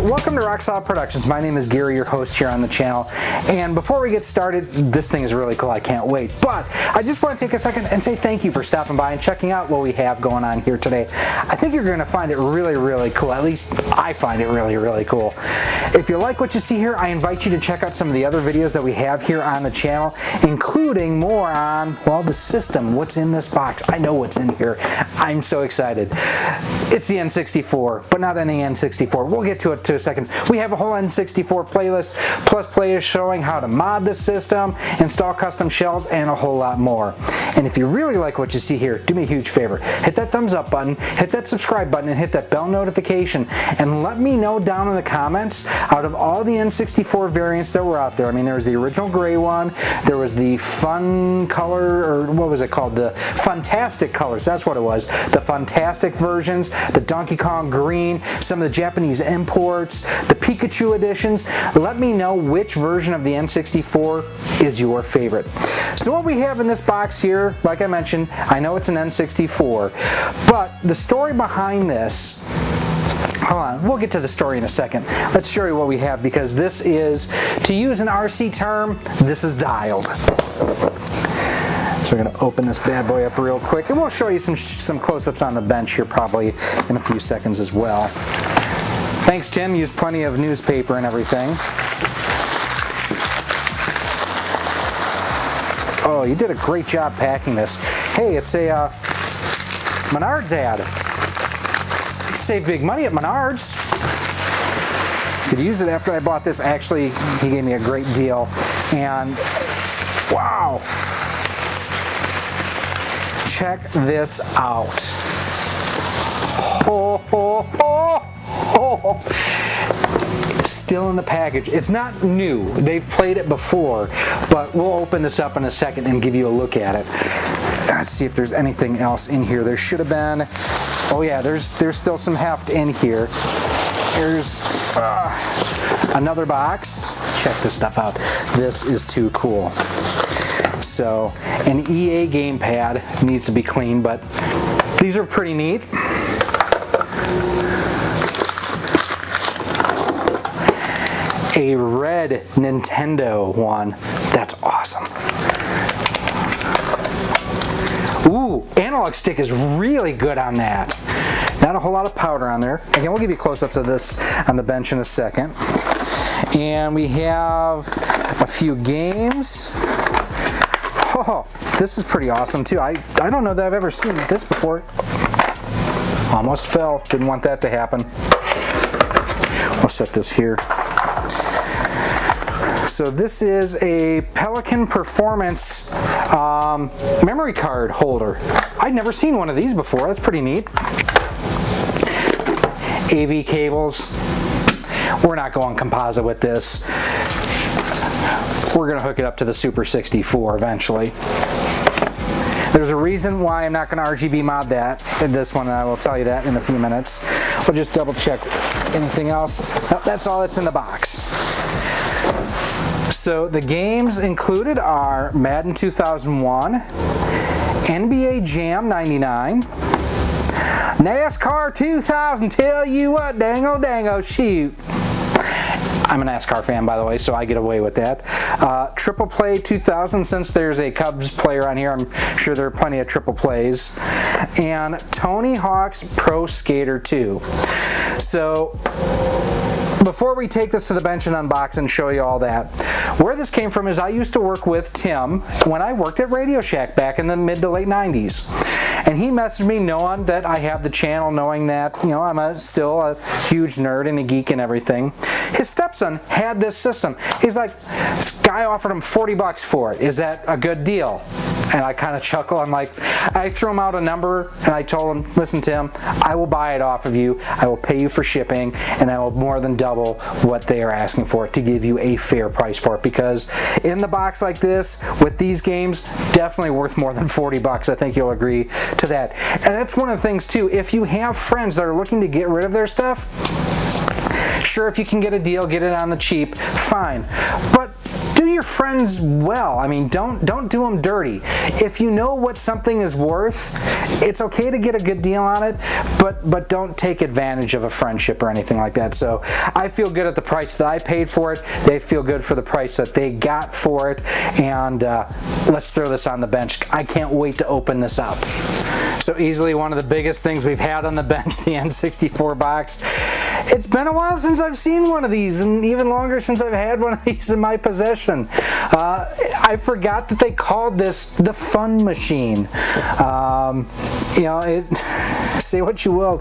welcome to Rock Solid Productions. My name is Gary, your host here on the channel. And before we get started, this thing is really cool. I can't wait. But I just want to take a second and say thank you for stopping by and checking out what we have going on here today. I think you're going to find it really, really cool. At least I find it really, really cool. If you like what you see here, I invite you to check out some of the other videos that we have here on the channel, including more on, well, the system, what's in this box. I know what's in here. I'm so excited. It's the N64, but not any N64. We'll get to it in a second. We have a whole N64 playlist, plus playlists showing how to mod the system, install custom shells, and a whole lot more. And if you really like what you see here, do me a huge favor. Hit that thumbs up button, hit that subscribe button, and hit that bell notification, and let me know down in the comments, out of all the N64 variants that were out there. I mean, there was the original gray one, there was the fun color, or what was it called? The Fantastic colors, that's what it was. The Fantastic versions, the Donkey Kong green, some of the Japanese imports, the Pikachu editions. Let me know which version of the N64 is your favorite. So what we have in this box here, like I mentioned, I know it's an N64, but the story behind this, hold on, we'll get to the story in a second. Let's show you what we have, because this is, to use an RC term, this is dialed. So we're going to open this bad boy up real quick, and we'll show you some close-ups on the bench here probably in a few seconds as well. Thanks, Tim. Used plenty of newspaper and everything. Oh, you did a great job packing this. Hey, it's a Menards ad. You save big money at Menards. Could use it after I bought this. Actually, he gave me a great deal. And wow. Check this out. Oh, oh, oh, oh. Still in the package. It's not new. They've played it before, but we'll open this up in a second and give you a look at it. Let's see if there's anything else in here. There should have been. Oh yeah, there's still some heft in here. Here's another box. Check this stuff out. This is too cool. So, an EA gamepad needs to be cleaned, but these are pretty neat. A red Nintendo one. That's awesome. Ooh, analog stick is really good on that. Not a whole lot of powder on there. Again, we'll give you close-ups of this on the bench in a second. And we have a few games. Oh, this is pretty awesome too. I don't know that I've ever seen this before. Almost fell. Didn't want that to happen. We'll set this here. So this is a Pelican Performance memory card holder. I'd never seen one of these before. That's pretty neat. AV cables. We're not going composite with this. We're going to hook it up to the Super 64 eventually. There's a reason why I'm not going to RGB mod that in this one, and I will tell you that in a few minutes. We'll just double check anything else. Nope, that's all that's in the box. So the games included are Madden 2001, NBA Jam 99, NASCAR 2000, tell you what, dango dango, shoot. I'm a NASCAR fan, by the way, so I get away with that. Triple Play 2000, since there's a Cubs player on here, I'm sure there are plenty of triple plays. And Tony Hawk's Pro Skater 2. So, before we take this to the bench and unbox and show you all that, where this came from is I used to work with Tim when I worked at RadioShack back in the mid to late 90s. And he messaged me knowing that I have the channel, knowing that, you know, I'm still a huge nerd and a geek and everything. His stepson had this system. He's like, this guy offered him 40 bucks for it. Is that a good deal? And I kind of chuckle. I'm like, I threw him out a number and I told him, listen, Tim, I will buy it off of you. I will pay you for shipping, and I will more than double what they are asking for it to give you a fair price for it, because in the box like this with these games, definitely worth more than 40 bucks. I think you'll agree to that. And that's one of the things too, if you have friends that are looking to get rid of their stuff, sure, if you can get a deal, get it on the cheap, fine. But do do your friends well. I mean, don't do them dirty. If you know what something is worth, it's okay to get a good deal on it, but don't take advantage of a friendship or anything like that. So I feel good at the price that I paid for it. They feel good for the price that they got for it, and let's throw this on the bench. I can't wait to open this up. So easily one of the biggest things we've had on the bench, the N64 box. It's been a while since I've seen one of these, and even longer since I've had one of these in my possession. I forgot that they called this the fun machine. You know, say what you will,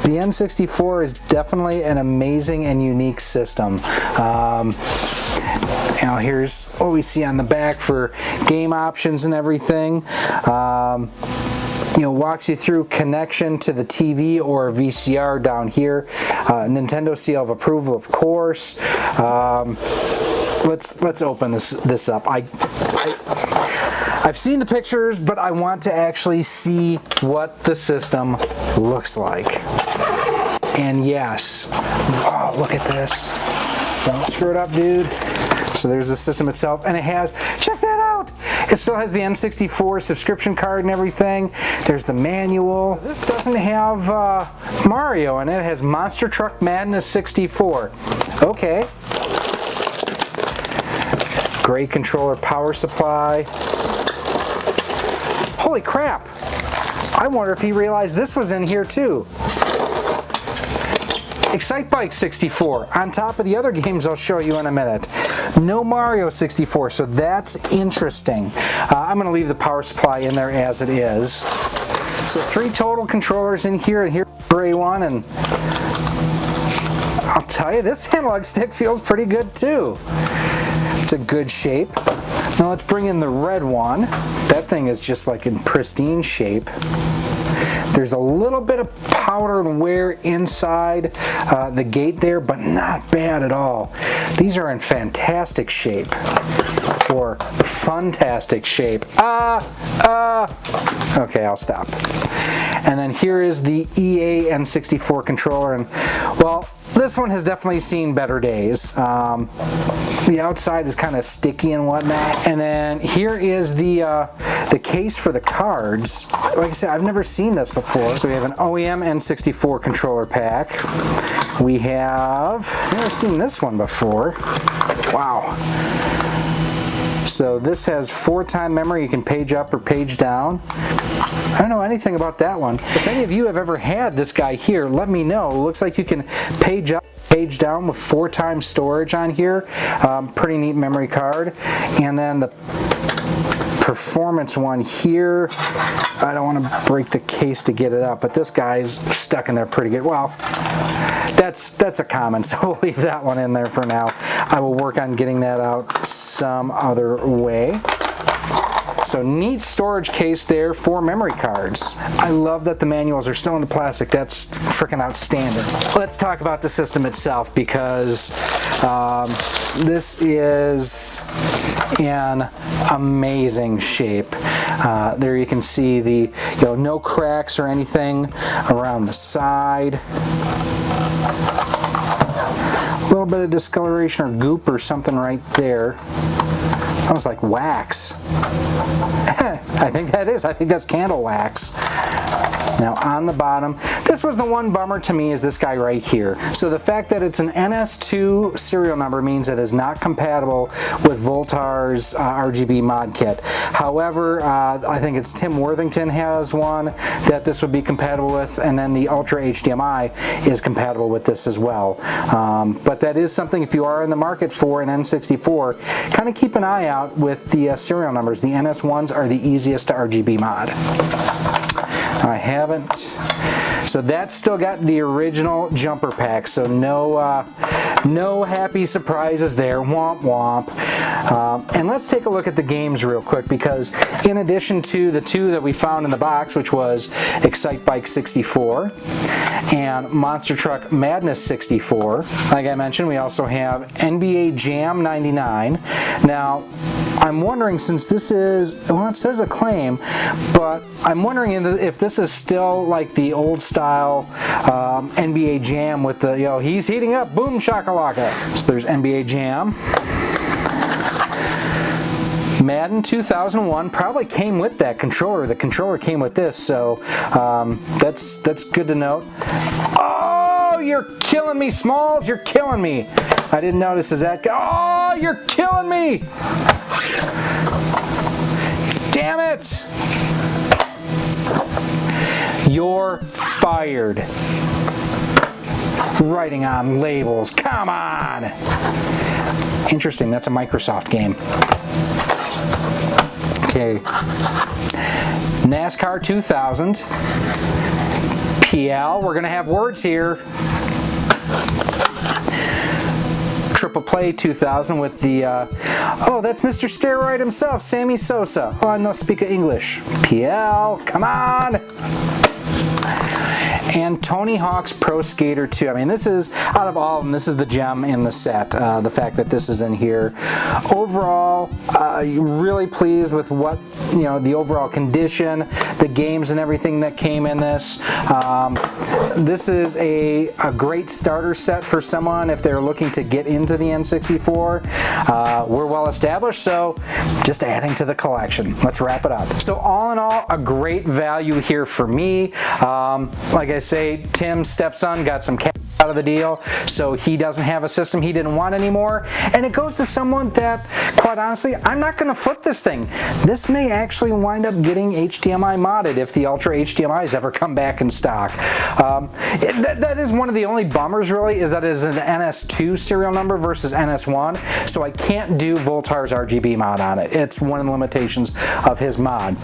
the N64 is definitely an amazing and unique system. Now here's what we see on the back for game options and everything. You know, walks you through connection to the TV or VCR down here. Nintendo seal of approval, of course. Let's open this up. I've seen the pictures, but I want to actually see what the system looks like. And yes, oh, look at this. Don't screw it up, dude. So there's the system itself, and it has, check that out! It still has the N64 subscription card and everything. There's the manual. This doesn't have Mario in it. It has Monster Truck Madness 64. Okay. Great controller power supply. Holy crap! I wonder if he realized this was in here too. Excitebike 64 on top of the other games I'll show you in a minute. No Mario 64, so that's interesting. I'm going to leave the power supply in there as it is. So 3 total controllers in here, and here's the gray one, and I'll tell you, this analog stick feels pretty good too. It's a good shape. Now let's bring in the red one. That thing is just like in pristine shape. There's a little bit of powder and wear inside the gate there, but not bad at all. These are in fantastic shape, or funtastic shape. Okay, I'll stop. And then here is the EA N64 controller, and well, this one has definitely seen better days. The outside is kind of sticky and whatnot. And then here is the case for the cards. Like I said, I've never seen this before. So we have an OEM N64 controller pack. We have, I've never seen this one before. Wow. So this has 4-time memory. You can page up or page down. I don't know anything about that one. If any of you have ever had this guy here, let me know. It looks like you can page up, page down with 4-time storage on here. Pretty neat memory card. And then the performance one here, I don't want to break the case to get it up, but this guy's stuck in there pretty good. Well, that's a common, so we'll leave that one in there for now. I will work on getting that out some other way. So neat storage case there for memory cards. I love that the manuals are still in the plastic. That's freaking outstanding. Let's talk about the system itself, because this is in amazing shape. There you can see the, no cracks or anything around the side. A little bit of discoloration or goop or something right there. Almost like wax. I think that's candle wax. Now on the bottom, this was the one bummer to me, is this guy right here. So the fact that it's an NS2 serial number means it is not compatible with Voltar's RGB mod kit. However, I think it's Tim Worthington has one that this would be compatible with, and then the Ultra HDMI is compatible with this as well. But that is something, if you are in the market for an N64, kind of keep an eye out with the serial numbers. The NS1s are the easiest to RGB mod. I haven't. So that's still got the original jumper pack, so no happy surprises there. Womp womp. And let's take a look at the games real quick, because in addition to the 2 that we found in the box, which was Excitebike 64 and Monster Truck Madness 64, like I mentioned, we also have NBA Jam 99. Now, I'm wondering, since this is, well, it says Acclaim, but I'm wondering if this is still like the old style NBA Jam with the, he's heating up, boom shakalaka. So there's NBA Jam. Madden 2001 probably came with that controller. The controller came with this, so that's good to note. Oh, you're killing me, Smalls. You're killing me. I didn't notice. Is that? Oh, you're killing me. Damn it. You're fired. Writing on labels. Come on. Interesting. That's a Microsoft game. Okay. NASCAR 2000. PL. We're going to have words here. Triple Play 2000 with the, oh, that's Mr. Steroid himself, Sammy Sosa. Oh, I no speak English. PL, come on. And Tony Hawk's Pro Skater 2. I mean, this is, out of all of them, this is the gem in the set, the fact that this is in here. Overall, really pleased with what, you know, the overall condition, the games and everything that came in this. This is a great starter set for someone if they're looking to get into the N64. We're well established, so just adding to the collection. Let's wrap it up. So all in all, a great value here for me. Like I say, Tim's stepson got some cash out of the deal, so he doesn't have a system he didn't want anymore, and it goes to someone that, quite honestly, I'm not going to flip this thing. This may actually wind up getting HDMI modded if the Ultra HDMIs ever come back in stock. That is one of the only bummers, really, is that it is an NS2 serial number versus NS1, so I can't do Voltar's RGB mod on it. It's one of the limitations of his mod.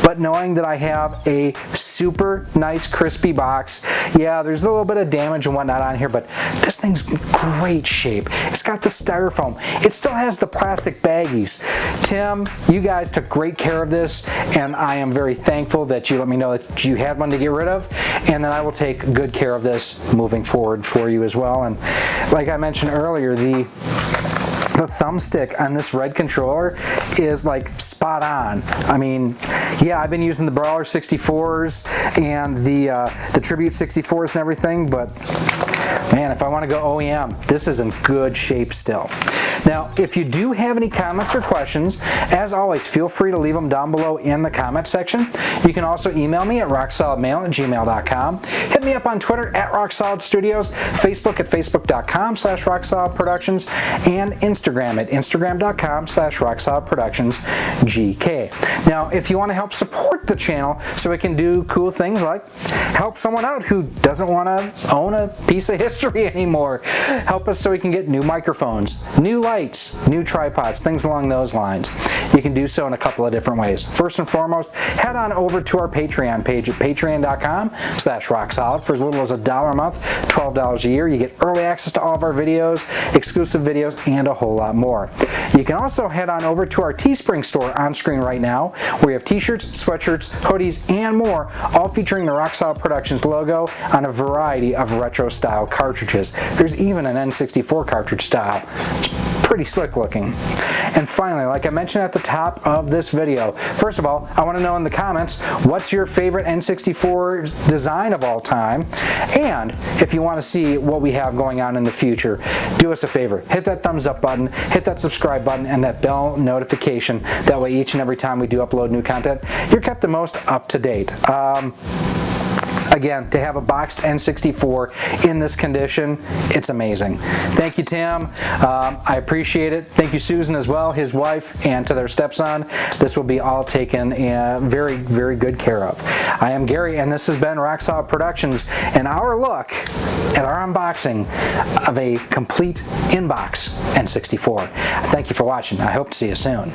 But knowing that I have a super nice crispy box, yeah, there's a little bit of damage and whatnot on here, but this thing's great shape. It's got the styrofoam. It still has the plastic baggies. Tim, you guys took great care of this, and I am very thankful that you let me know that you had one to get rid of, and then I will take good care of this moving forward for you as well. And like I mentioned earlier, the thumbstick on this red controller is like spot on. I mean, yeah, I've been using the Brawler 64s and the Tribute 64s and everything, but man, if I want to go OEM, this is in good shape still. Now, if you do have any comments or questions, as always, feel free to leave them down below in the comment section. You can also email me at rocksolidmail@gmail.com. Hit me up on Twitter at RockSolidStudios, Facebook at facebook.com/RockSolidProductions, and Instagram at instagram.com/RockSolidProductionsGK. Now, if you want to help support the channel so we can do cool things like help someone out who doesn't want to own a piece of history anymore, help us so we can get new microphones, new lights, new tripods, things along those lines, you can do so in a couple of different ways. First and foremost, head on over to our Patreon page at patreon.com/rocksolid. For as little as $1 a month, $12 a year, you get early access to all of our videos, exclusive videos, and a whole lot more. You can also head on over to our Teespring store on screen right now, where we have t-shirts, sweatshirts, hoodies, and more, all featuring the Rock Solid Productions logo on a variety of retro style cartridges. There's even an N64 cartridge style. It's pretty slick looking. And finally, like I mentioned at the top of this video, first of all, I want to know in the comments, what's your favorite N64 design of all time? And if you want to see what we have going on in the future, do us a favor, hit that thumbs up button, hit that subscribe button, and that bell notification. That way each and every time we do upload new content, you're kept the most up to date. Again, to have a boxed N64 in this condition, it's amazing. Thank you, Tim. I appreciate it. Thank you, Susan, as well, his wife, and to their stepson. This will be all taken very, very good care of. I am Gary, and this has been Rock Solid Productions, and our look at our unboxing of a complete in-box N64. Thank you for watching. I hope to see you soon.